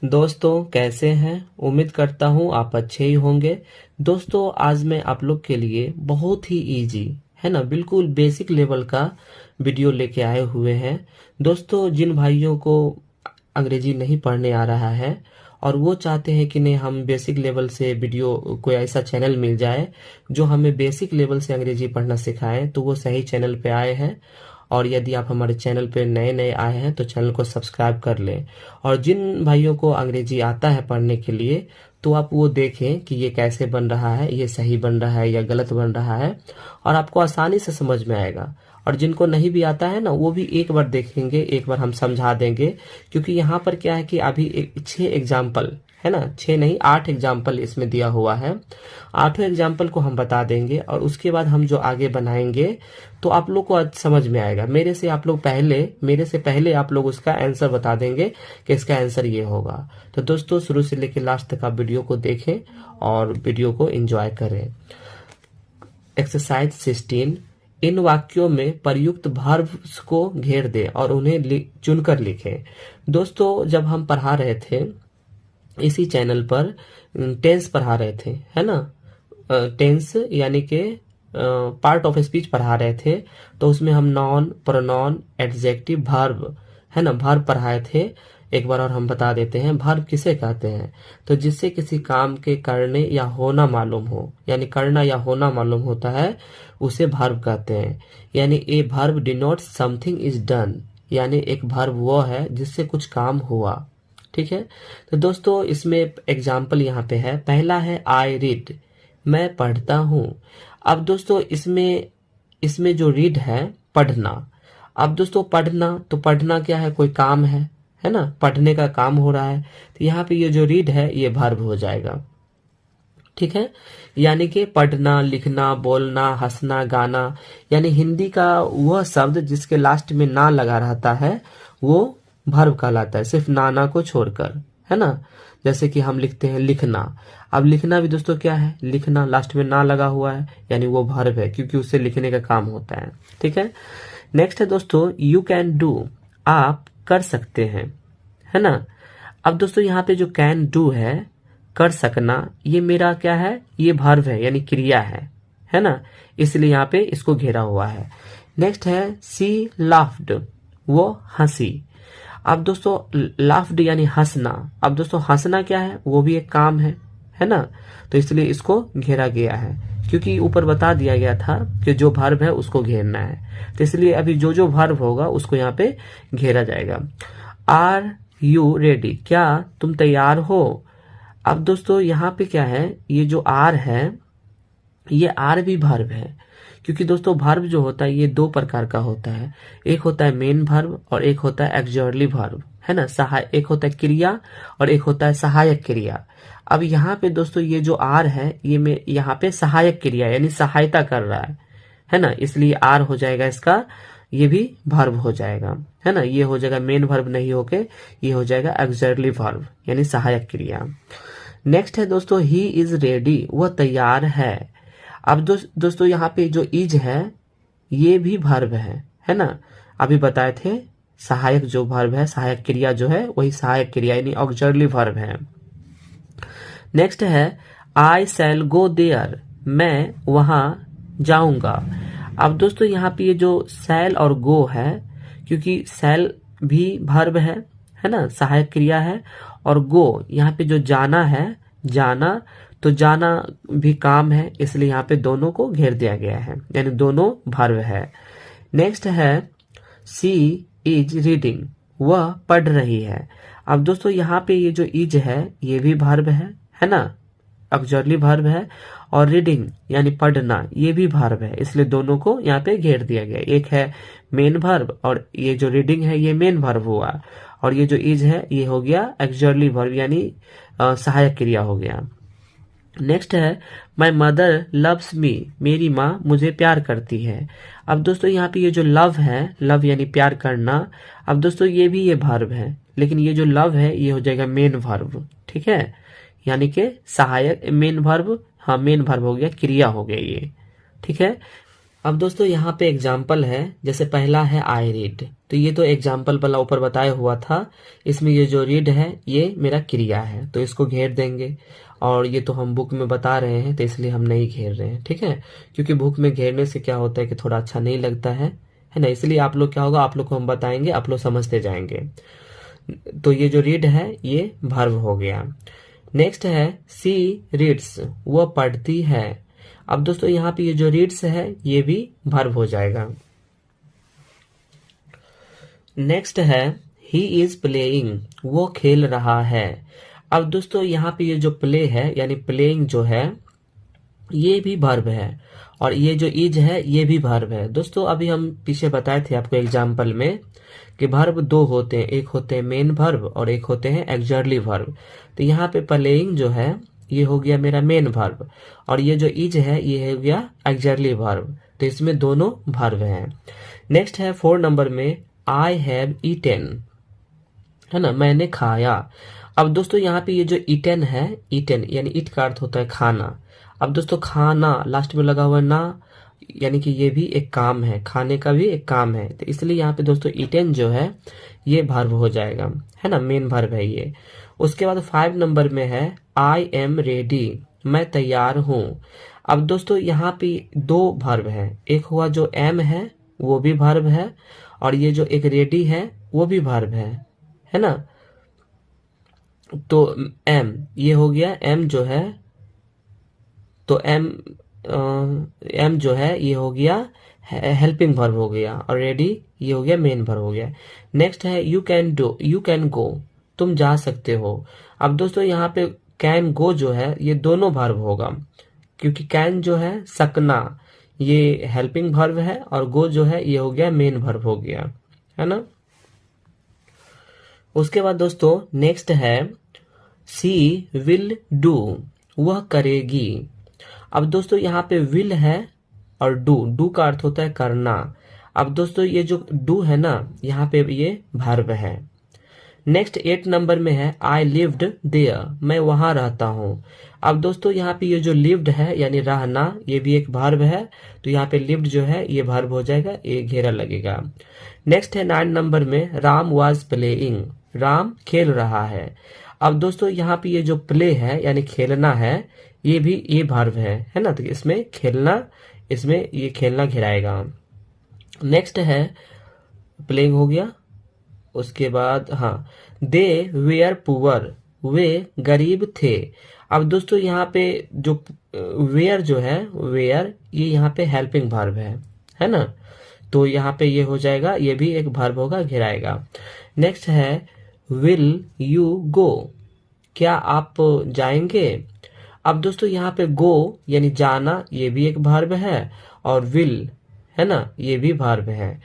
दोस्तों कैसे हैं। उम्मीद करता हूँ आप अच्छे ही होंगे। दोस्तों आज मैं आप लोग के लिए बहुत ही इजी है ना, बिल्कुल बेसिक लेवल का वीडियो लेके आए हुए हैं। दोस्तों जिन भाइयों को अंग्रेजी नहीं पढ़ने आ रहा है और वो चाहते हैं कि नहीं हम बेसिक लेवल से वीडियो, कोई ऐसा चैनल मिल जाए जो हमें बेसिक लेवल से अंग्रेजी पढ़ना सिखाए, तो वो सही चैनल पे आए हैं। और यदि आप हमारे चैनल पे नए नए आए हैं तो चैनल को सब्सक्राइब कर लें। और जिन भाइयों को अंग्रेजी आता है पढ़ने के लिए तो आप वो देखें कि ये कैसे बन रहा है, ये सही बन रहा है या गलत बन रहा है, और आपको आसानी से समझ में आएगा। और जिनको नहीं भी आता है ना वो भी एक बार देखेंगे, एक बार हम समझा देंगे। क्योंकि यहाँ पर क्या है कि अभी 6 एग्जाम्पल है ना, 6 नहीं 8 एग्जाम्पल इसमें दिया हुआ है। 8 एग्जाम्पल को हम बता देंगे और उसके बाद हम जो आगे बनाएंगे तो आप लोग को आज समझ में आएगा। मेरे से पहले आप लोग उसका आंसर बता देंगे कि इसका आंसर ये होगा। तो दोस्तों शुरू से लेकर लास्ट तक आप वीडियो को देखें और वीडियो को एंजॉय करें। एक्सरसाइज 16, इन वाक्यों में प्रयुक्त वर्ब्स को घेर दें और उन्हें चुनकर लिखें। दोस्तों जब हम पढ़ा रहे थे इसी चैनल पर टेंस पढ़ा रहे थे है ना, टेंस यानी के पार्ट ऑफ स्पीच पढ़ा रहे थे, तो उसमें हम नॉन, प्रोनाउन, एडजेक्टिव, वर्ब है ना, वर्ब पढ़ाए थे। एक बार और हम बता देते हैं वर्ब किसे कहते हैं। तो जिससे किसी काम के करने या होना मालूम हो, यानी करना या होना मालूम होता है, उसे वर्ब कहते हैं। यानी a verb denotes something is done, यानी एक वर्ब वो है जिससे कुछ काम हुआ। ठीक है, तो दोस्तों इसमें एग्जाम्पल यहाँ पे है। पहला है आई रीड, मैं पढ़ता हूँ। अब दोस्तों इसमें जो रीड है पढ़ना। अब दोस्तों पढ़ना, तो पढ़ना क्या है, कोई काम है ना, पढ़ने का काम हो रहा है। तो यहाँ पे ये जो रीड है ये वर्ब हो जाएगा। ठीक है, यानी कि पढ़ना, लिखना, बोलना, हंसना, गाना, यानी हिंदी का वह शब्द जिसके लास्ट में ना लगा रहता है वो वर्ब कहलाता है, सिर्फ ना को छोड़कर, है ना। जैसे कि हम लिखते हैं लिखना। अब लिखना भी दोस्तों क्या है, लिखना लास्ट में ना लगा हुआ है यानी वो वर्ब है, क्योंकि उससे लिखने का काम होता है। ठीक है, नेक्स्ट है दोस्तों यू कैन डू, आप कर सकते हैं, है ना। अब दोस्तों यहाँ पे जो कैन डू है, कर सकना, ये मेरा क्या है, ये वर्ब है यानी क्रिया है ना, इसलिए यहाँ पे इसको घेरा हुआ है। नेक्स्ट है सी लाफ्ड, वो हंसी। अब दोस्तों लाफ्ड यानी हंसना। अब दोस्तों हंसना क्या है, वो भी एक काम है ना, तो इसलिए इसको घेरा गया है, क्योंकि ऊपर बता दिया गया था कि जो वर्ब है उसको घेरना है, तो इसलिए अभी जो वर्ब होगा उसको यहाँ पे घेरा जाएगा। आर यू रेडी, क्या तुम तैयार हो। अब दोस्तों यहाँ पे क्या है, ये जो आर है ये आर भी वर्ब है, क्योंकि दोस्तों वर्ब जो होता है ये 2 प्रकार का होता है। एक होता है मेन वर्ब और एक होता है ऑक्सिलरी वर्ब, है ना। एक होता है क्रिया और एक होता है सहायक क्रिया। अब यहाँ पे दोस्तों ये जो आर है ये यहाँ पे सहायक क्रिया यानी सहायता कर रहा है ना, इसलिए आर हो जाएगा इसका, ये भी वर्ब हो जाएगा, है ना। ये हो जाएगा मेन वर्ब नहीं होके ये हो जाएगा ऑक्सिलरी वर्ब यानी सहायक क्रिया। नेक्स्ट है दोस्तों ही इज रेडी, वह तैयार है। अब दोस्तों यहाँ पे जो इज है ये भी वर्ब है ना। अभी बताए थे सहायक जो वर्ब है, सहायक क्रिया जो है वही सहायक क्रिया यानी ऑक्सिलरी वर्ब है। नेक्स्ट है आई शैल गो देयर, मैं वहां जाऊंगा। अब दोस्तों यहाँ पे ये जो शैल और गो है, क्योंकि शैल भी वर्ब है ना, सहायक क्रिया है, और गो यहाँ पे जो जाना है, जाना, तो जाना भी काम है, इसलिए यहाँ पे दोनों को घेर दिया गया है यानी दोनों वर्ब है। नेक्स्ट है सी इज रीडिंग, वह पढ़ रही है। अब दोस्तों यहाँ पे ये जो इज है ये भी वर्ब है ना, ऑक्सिलरी वर्ब है, और रीडिंग यानी पढ़ना ये भी वर्ब है, इसलिए दोनों को यहाँ पे घेर दिया गया। एक है मेन वर्ब और ये जो रीडिंग है ये मेन वर्ब हुआ, और ये जो इज है ये हो गया ऑक्सिलरी वर्ब यानी सहायक क्रिया हो गया। नेक्स्ट है माई मदर लव्स मी, मेरी माँ मुझे प्यार करती है। अब दोस्तों यहाँ पे ये जो लव है, लव यानी प्यार करना, अब दोस्तों ये भी ये वर्ब है, लेकिन ये जो लव है ये हो जाएगा मेन वर्ब। ठीक है, यानी कि सहायक मेन वर्ब, हाँ मेन वर्ब हो गया, क्रिया हो गया ये। ठीक है, अब दोस्तों यहाँ पे एग्जाम्पल है, जैसे पहला है आई रीड, तो ये तो एग्जाम्पल वाला ऊपर बताया हुआ था। इसमें ये जो रीड है ये मेरा क्रिया है, तो इसको घेर देंगे। और ये तो हम बुक में बता रहे हैं तो इसलिए हम नहीं घेर रहे हैं, ठीक है। क्योंकि बुक में घेरने से क्या होता है कि थोड़ा अच्छा नहीं लगता है ना। इसलिए आप लोग क्या होगा, आप लोग को हम बताएंगे, आप लोग समझते जाएंगे। तो ये जो रीड है ये वर्ब हो गया। नेक्स्ट है सी रीड्स, वह पढ़ती है। अब दोस्तों यहाँ पे ये जो रीड्स है ये भी वर्ब हो जाएगा। नेक्स्ट है ही इज प्लेइंग, वो खेल रहा है। अब दोस्तों यहाँ पे ये जो प्ले है यानी प्लेइंग जो है ये भी वर्ब है, और ये जो इज है ये भी वर्ब है। दोस्तों अभी हम पीछे बताए थे आपको एग्जाम्पल में कि वर्ब दो होते हैं, एक होते हैं मेन वर्ब और एक होते हैं एक्सर्ली वर्ब। तो यहाँ पे प्लेइंग जो है ये हो गया मेरा मेन वर्ब, और ये जो इज है ये हो गया एक्सर्ली वर्ब। तो इसमें दोनों वर्ब हैं। नेक्स्ट है 4 नंबर में आई हैव ईटेन, है ना, मैंने खाया। अब दोस्तों यहाँ पे ये जो ईटेन है, ईटेन यानी ईट का अर्थ होता है खाना। अब दोस्तों खाना लास्ट में लगा हुआ ना, यानी कि ये भी एक काम है, खाने का भी एक काम है। तो इसलिए यहाँ पे दोस्तों ईटेन जो है ये वर्ब हो जाएगा, है ना, मेन वर्ब है ये। उसके बाद 5 नंबर में है आई एम रेडी, मैं तैयार हूँ। अब दोस्तों यहाँ पे दो वर्ब है, एक हुआ जो एम है वो भी वर्ब है, और ये जो एक रेडी है वो भी वर्ब है ना। तो एम ये हो गया, एम जो है तो एम जो है ये हो गया हेल्पिंग वर्ब हो गया, और रेडी ये हो गया मेन वर्ब हो गया। नेक्स्ट है you can do, you can go, तुम जा सकते हो। अब दोस्तों यहाँ पे कैन गो जो है ये दोनों वर्ब होगा, क्योंकि कैन जो है सकना ये हेल्पिंग वर्ब है, और गो जो है ये हो गया मेन वर्ब हो गया, है ना। उसके बाद दोस्तों नेक्स्ट है सी विल डू, वह करेगी। अब दोस्तों यहाँ पे विल है और डू का अर्थ होता है करना। अब दोस्तों ये जो डू है ना यहाँ पे ये वर्ब है। नेक्स्ट 8 नंबर में है आई लिव्ड देयर, मैं वहां रहता हूँ। अब दोस्तों यहाँ पे ये जो लिव्ड है यानी रहना ये भी एक वर्ब है, तो यहाँ पे लिव्ड जो है ये वर्ब हो जाएगा, ये घेरा लगेगा। नेक्स्ट है 9 नंबर में राम वाज प्लेइंग, राम खेल रहा है। अब दोस्तों यहाँ पे ये जो प्ले है यानी खेलना है ये भी ये वर्ब है ना, तो इसमें खेलना, इसमें ये खेलना घेराएगा। नेक्स्ट है प्लेइंग हो गया। उसके बाद हाँ दे वेयर पुअर, वे गरीब थे। अब दोस्तों यहाँ पे जो वेयर जो है वेयर ये यहाँ पे हेल्पिंग वर्ब है ना, तो यहाँ पे ये हो जाएगा, ये भी एक वर्ब होगा, घेराएगा। नेक्स्ट है विल यू गो, क्या आप जाएंगे। अब दोस्तों यहाँ पे गो यानी जाना ये भी एक वर्ब है, और विल है ना ये भी वर्ब है।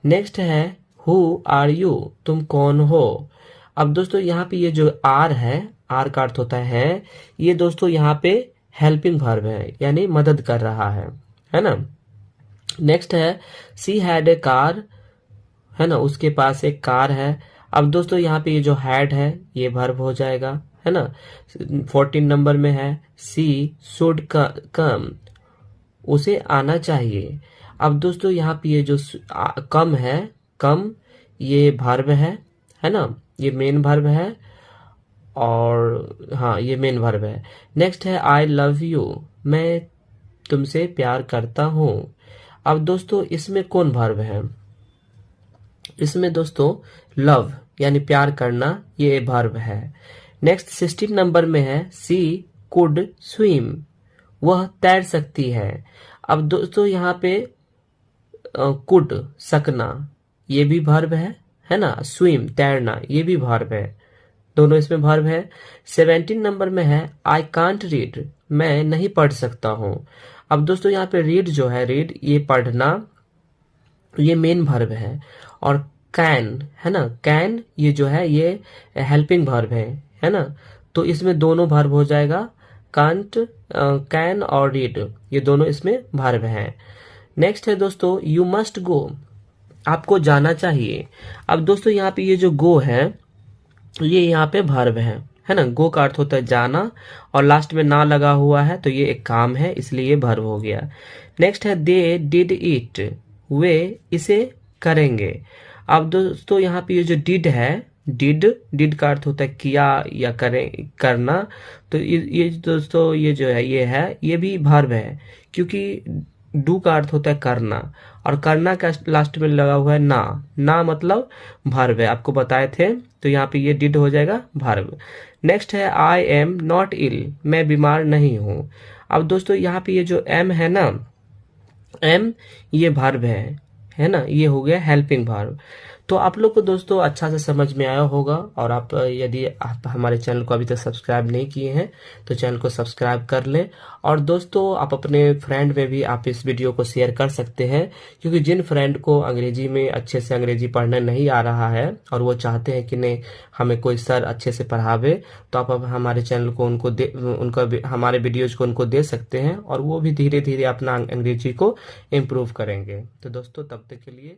नेक्स्ट है हु आर यू, तुम कौन हो। अब दोस्तों यहाँ पे ये जो आर है, आर का अर्थ होता है, ये दोस्तों यहाँ पे हेल्पिंग वर्ब है यानी मदद कर रहा है ना। नेक्स्ट है सी हैड ए कार, है ना, उसके पास एक कार है। अब दोस्तों यहाँ पे ये जो हैड है ये वर्ब हो जाएगा, है ना। 14 नंबर में है सी शुड कम, उसे आना चाहिए। अब दोस्तों यहाँ पे ये जो कम है, कम ये वर्ब है ना, ये मेन वर्ब है, और हाँ ये मेन वर्ब है। नेक्स्ट है आई लव यू, मैं तुमसे प्यार करता हूँ। अब दोस्तों इसमें कौन वर्ब है, इसमें दोस्तों लव यानी प्यार करना ये वर्ब है। नेक्स्ट 16 नंबर में है सी कुड स्विम, वह तैर सकती है। अब दोस्तों यहाँ पे कुड सकना ये भी वर्ब है ना, स्विम तैरना ये भी वर्ब है, दोनों इसमें वर्ब है। 17 नंबर में है आई कांट रीड, मैं नहीं पढ़ सकता हूँ। अब दोस्तों यहाँ पे रीड जो है, रीड ये पढ़ना ये मेन वर्ब है, और कैन है ना, कैन ये जो है ये हेल्पिंग वर्ब है ना, तो इसमें दोनों वर्ब हो जाएगा, कांट कैन और रीड ये दोनों इसमें वर्ब हैं। नेक्स्ट है दोस्तों यू मस्ट गो, आपको जाना चाहिए। अब दोस्तों यहाँ पे ये जो गो है ये यहाँ पे वर्ब है, है ना। गो का अर्थ होता है जाना और लास्ट में ना लगा हुआ है तो ये एक काम है, इसलिए ये वर्ब हो गया। नेक्स्ट है दे डिड इट, वे इसे करेंगे। अब दोस्तों यहाँ पे ये जो डिड है, डिड डिड का अर्थ होता है किया या करें करना। तो ये दोस्तों ये जो है ये भी वर्ब है, क्योंकि डू का अर्थ होता है करना और करना का लास्ट में लगा हुआ है ना। ना मतलब वर्ब है, आपको बताए थे, तो यहाँ पे ये डिड हो जाएगा वर्ब। नेक्स्ट है आई एम नॉट इल, मैं बीमार नहीं हूं। अब दोस्तों यहाँ पे ये जो एम है ना, एम ये वर्ब है ना, ये हो गया हेल्पिंग वर्ब। तो आप लोग को दोस्तों अच्छा से समझ में आया होगा, और आप यदि आप हमारे चैनल को अभी तक सब्सक्राइब नहीं किए हैं तो चैनल को सब्सक्राइब कर लें। और दोस्तों आप अपने फ्रेंड में भी आप इस वीडियो को शेयर कर सकते हैं, क्योंकि जिन फ्रेंड को अंग्रेजी में अच्छे से अंग्रेजी पढ़ना नहीं आ रहा है और वो चाहते हैं कि नहीं हमें कोई सर अच्छे से पढ़ावे, तो आप अब हमारे चैनल को हमारे वीडियोज को उनको दे सकते हैं और वो भी धीरे धीरे अपना अंग्रेजी को इम्प्रूव करेंगे। तो दोस्तों तब तक के लिए